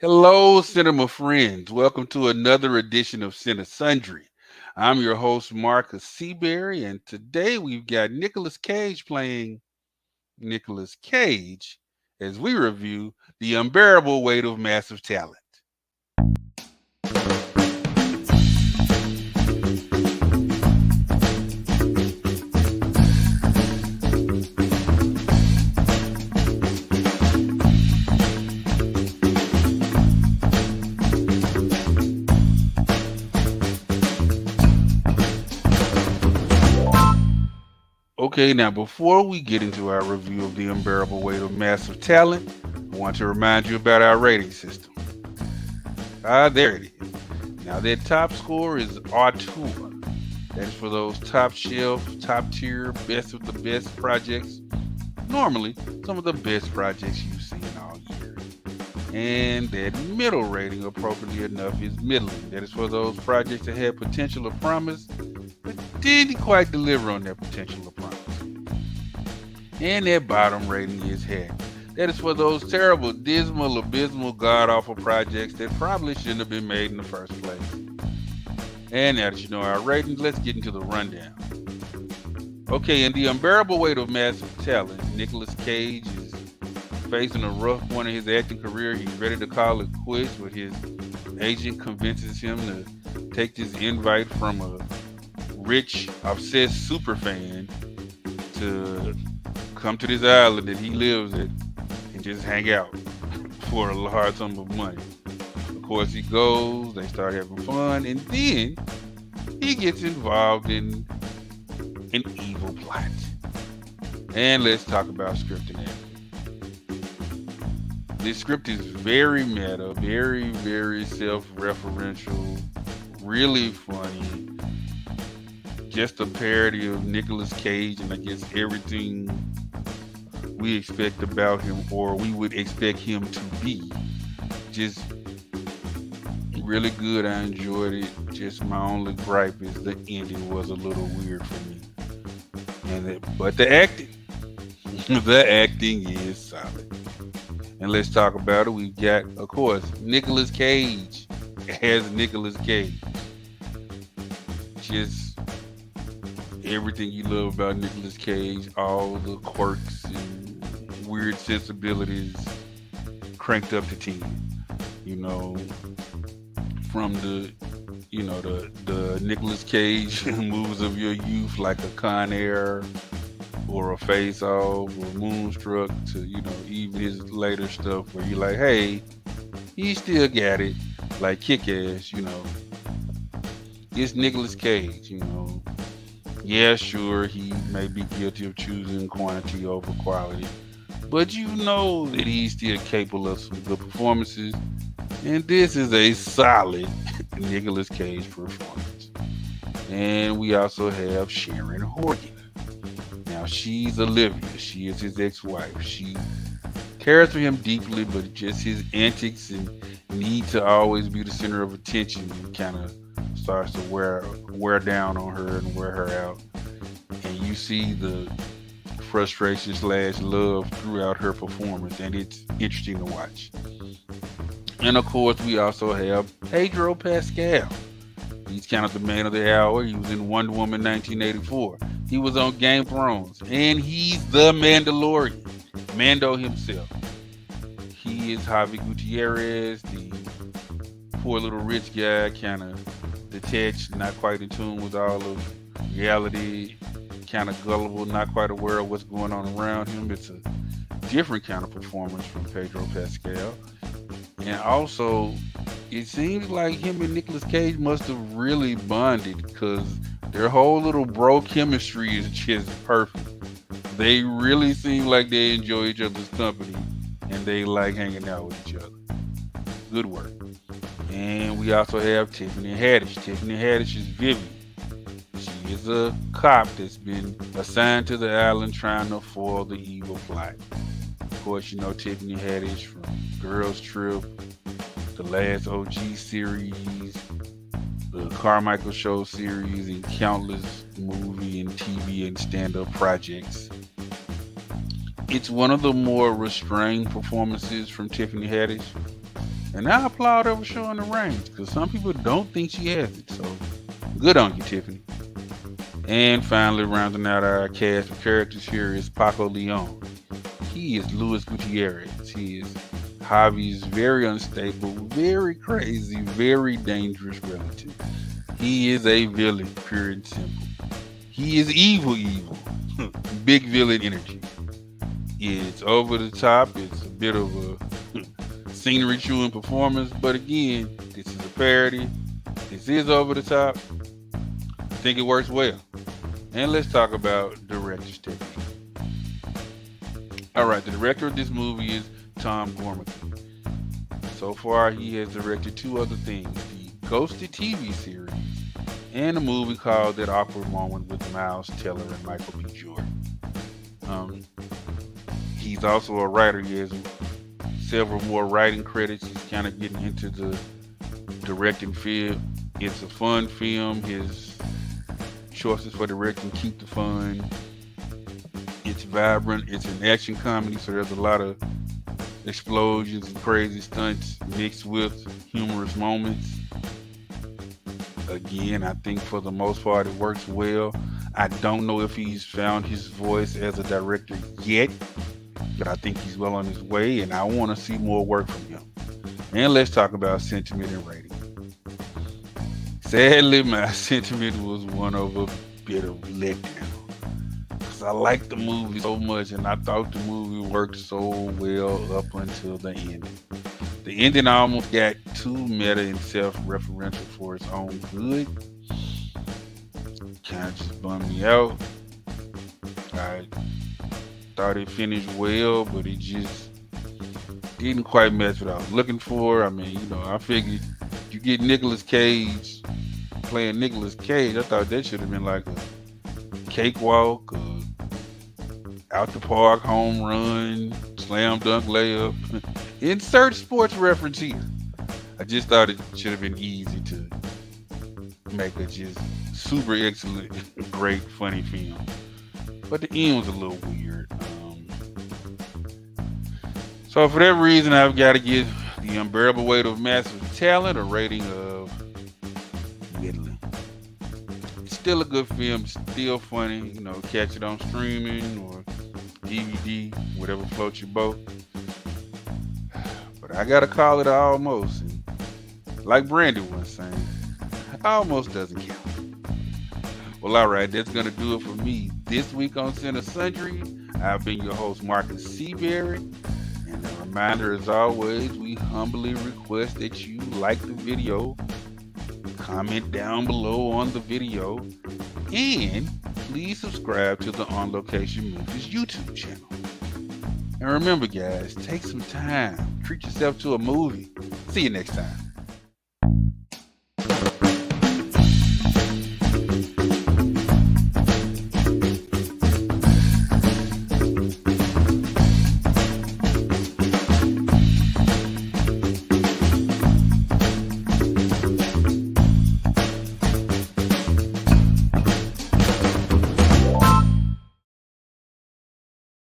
Hello, cinema friends. Welcome to another edition of Cinesundry. I'm your host, Markus Seaberry, and today we've got Nicolas Cage playing Nicolas Cage as we review The Unbearable Weight of Massive Talent. Okay, now before we get into our review of The Unbearable Weight of Massive Talent, I want to remind you about our rating system. There it is. Now, that top score is auteur. That is for those top shelf, top tier, best of the best projects. Normally, some of the best projects you've seen all year. And that middle rating, appropriately enough, is middling. That is for those projects that had potential or promise, but didn't quite deliver on their potential or promise. And that bottom rating is hack. That is for those terrible, dismal, abysmal, god-awful projects that probably shouldn't have been made in the first place. And now that you know our ratings, let's get into the rundown. Okay, in The Unbearable Weight of Massive Talent, Nicolas Cage is facing a rough point in his acting career. He's ready to call it quits, but his agent convinces him to take this invite from a rich, obsessed superfan to come to this island that he lives at and just hang out for a large sum of money. Of course, he goes, they start having fun, and then he gets involved in an evil plot. And let's talk about script and acting. This script is very meta, very, very self-referential, really funny. Just a parody of Nicolas Cage and I guess everything we expect about him or we would expect him to be. Just really good. I enjoyed it. Just my only gripe is the ending was a little weird for me. But the acting, the acting is solid. And let's talk about it. We've got, of course, Nicolas Cage as Nicolas Cage. Just everything you love about Nicolas Cage, all the quirks and weird sensibilities cranked up to 10. You know, from the Nicolas Cage movies of your youth like a Con Air or a Face Off or Moonstruck to, even his later stuff where you're like, hey, he still got it. Like Kick Ass, It's Nicolas Cage, Yeah, sure, he may be guilty of choosing quantity over quality, but you know that he's still capable of some good performances, and this is a solid Nicolas Cage performance. And we also have Sharon Horgan. Now, she's Olivia. She is his ex-wife. She cares for him deeply, but just his antics and need to always be the center of attention kind of starts to wear down on her and wear her out. And you see the frustration / love throughout her performance, and it's interesting to watch. And of course, we also have Pedro Pascal. He's kind of the man of the hour. He was in Wonder Woman 1984. He was on Game of Thrones, and he's the Mandalorian, Mando himself. He is Javi Gutierrez, the poor little rich guy, kind of detached, not quite in tune with all of reality, kind of gullible, not quite aware of what's going on around him. It's a different kind of performance from Pedro Pascal. And also, it seems like him and Nicolas Cage must have really bonded because their whole little bro chemistry is just perfect. They really seem like they enjoy each other's company and they like hanging out with each other. Good work. And we also have Tiffany Haddish. Tiffany Haddish is Vivian. She is a cop that's been assigned to the island trying to foil the evil plot. Of course, you know Tiffany Haddish from Girls Trip, the last OG series, the Carmichael Show series, and countless movie and TV and stand-up projects. It's one of the more restrained performances from Tiffany Haddish. And I applaud her for showing the range, because some people don't think she has it. So good on you, Tiffany. And finally, rounding out our cast of characters here is Paco Leon. He is Luis Gutierrez. He is Javi's very unstable, very crazy, very dangerous relative. He is a villain, pure and simple. He is evil. Big villain energy. It's over the top. It's a bit of a scenery chewing performance. But again, this is a parody. This is over the top. I think it works well. And let's talk about director's technique. All right, the director of this movie is Tom Gormican. So far, he has directed 2 other things: the Ghosted TV series and a movie called That Awkward Moment with Miles Teller and Michael B. Jordan. He's also a writer. He has several more writing credits. He's kind of getting into the directing field. It's a fun film. His choices for directing keep the fun. It's vibrant. It's an action comedy, so there's a lot of explosions and crazy stunts mixed with humorous moments. Again, I think for the most part it works well. I don't know if he's found his voice as a director yet, but I think he's well on his way, and I want to see more work from him. And let's talk about sentiment and rating. Sadly, my sentiment was one of a bit of letdown. I liked the movie so much, and I thought the movie worked so well up until the ending. The ending almost got too meta and self-referential for its own good. Kind of just bummed me out. I thought it finished well, but it just didn't quite match what I was looking for. I mean, I figured you get Nicolas Cage playing Nicolas Cage. I thought that should have been like a cakewalk, out the park home run, slam dunk layup. Insert sports reference here. I just thought it should have been easy to make a just super excellent, great, funny film. But the end was a little weird. So for that reason, I've got to give The Unbearable Weight of Massive Talent a rating of middling. It's still a good film, still funny. Catch it on streaming or DVD, whatever floats your boat. But I gotta call it almost. And like Brandy was saying, almost doesn't count. Well, all right, that's gonna do it for me this week on Cinesundry. I've been your host, Markus Seaberry. And a reminder, as always, we humbly request that you like the video, comment down below on the video, and please subscribe to the On Location Movies YouTube channel. And remember, guys, take some time, treat yourself to a movie. See you next time.